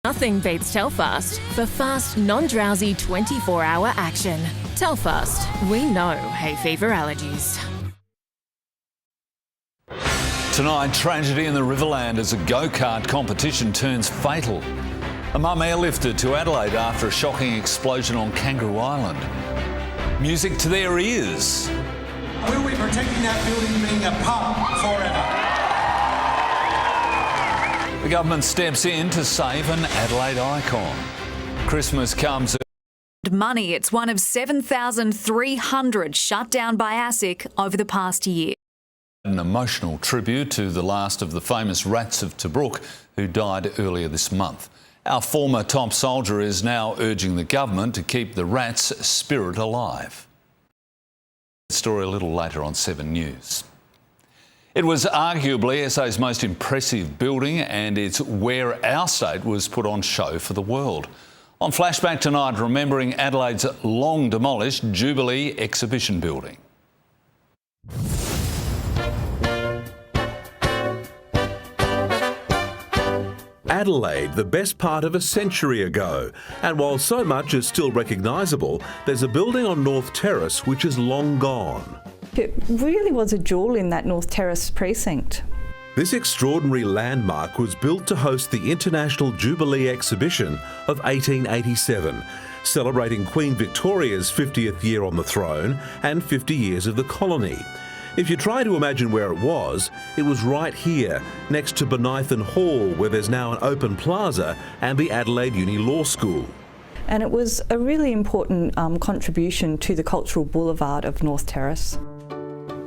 Nothing beats Telfast for fast, non-drowsy 24-hour action. Telfast, we know hay fever allergies. Tonight, tragedy in the Riverland as a go-kart competition turns fatal. A mum airlifted to Adelaide after a shocking explosion on Kangaroo Island. Music to their ears. Will we protecting that building being a pub forever? The government steps in to save an Adelaide icon. Christmas comes. Money, it's one of 7,300 shut down by ASIC over the past year. An emotional tribute to the last of the famous rats of Tobruk who died earlier this month. Our former top soldier is now urging the government to keep the rats' spirit alive. Story a little later on 7 News. It was arguably SA's most impressive building, and it's where our state was put on show for the world. On Flashback tonight, remembering Adelaide's long demolished Jubilee exhibition building. Adelaide, the best part of a century ago. And while so much is still recognisable, there's a building on North Terrace which is long gone. It really was a jewel in that North Terrace precinct. This extraordinary landmark was built to host the International Jubilee exhibition of 1887, celebrating Queen Victoria's 50th year on the throne and 50 years of the colony. If you try to imagine where it was right here, next to Bonython Hall, where there's now an open plaza, and the Adelaide Uni Law School. And it was a really important contribution to the cultural boulevard of North Terrace.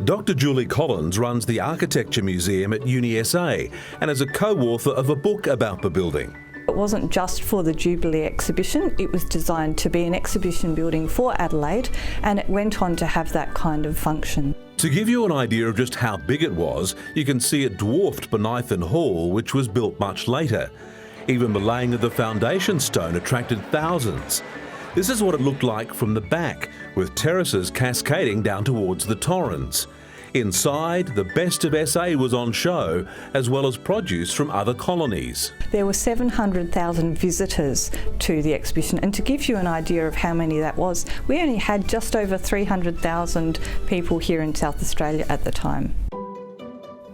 Dr. Julie Collins runs the Architecture Museum at UniSA and is a co-author of a book about the building. It wasn't just for the Jubilee exhibition, it was designed to be an exhibition building for Adelaide, and it went on to have that kind of function. To give you an idea of just how big it was, you can see it dwarfed Bonython Hall, which was built much later. Even the laying of the foundation stone attracted thousands. This is what it looked like from the back, with terraces cascading down towards the Torrens. Inside, the best of SA was on show, as well as produce from other colonies. There were 700,000 visitors to the exhibition, and to give you an idea of how many that was, we only had just over 300,000 people here in South Australia at the time.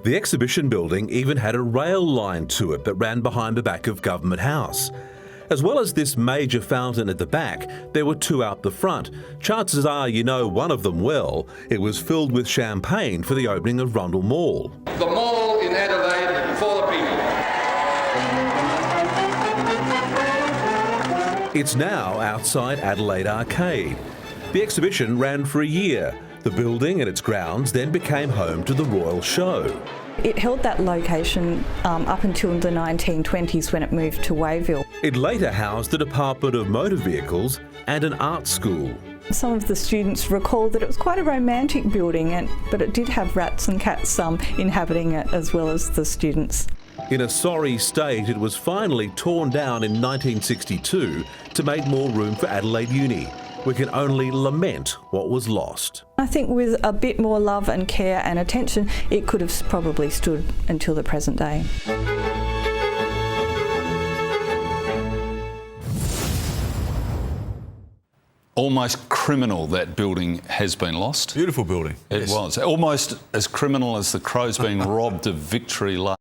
The exhibition building even had a rail line to it that ran behind the back of Government House. As well as this major fountain at the back, there were 2 out the front. Chances are you know one of them well. It was filled with champagne for the opening of Rundle Mall. The mall in Adelaide for the people. It's now outside Adelaide Arcade. The exhibition ran for a year. The building and its grounds then became home to the Royal Show. It held that location up until the 1920s when it moved to Wayville. It later housed the Department of Motor Vehicles and an art school. Some of the students recall that it was quite a romantic building, but it did have rats and cats inhabiting it as well as the students. In a sorry state, it was finally torn down in 1962 to make more room for Adelaide Uni. We can only lament what was lost. I think with a bit more love and care and attention, it could have probably stood until the present day. Almost criminal that building has been lost. Beautiful building. It was. Almost as criminal as the Crows being robbed of Victory Lane.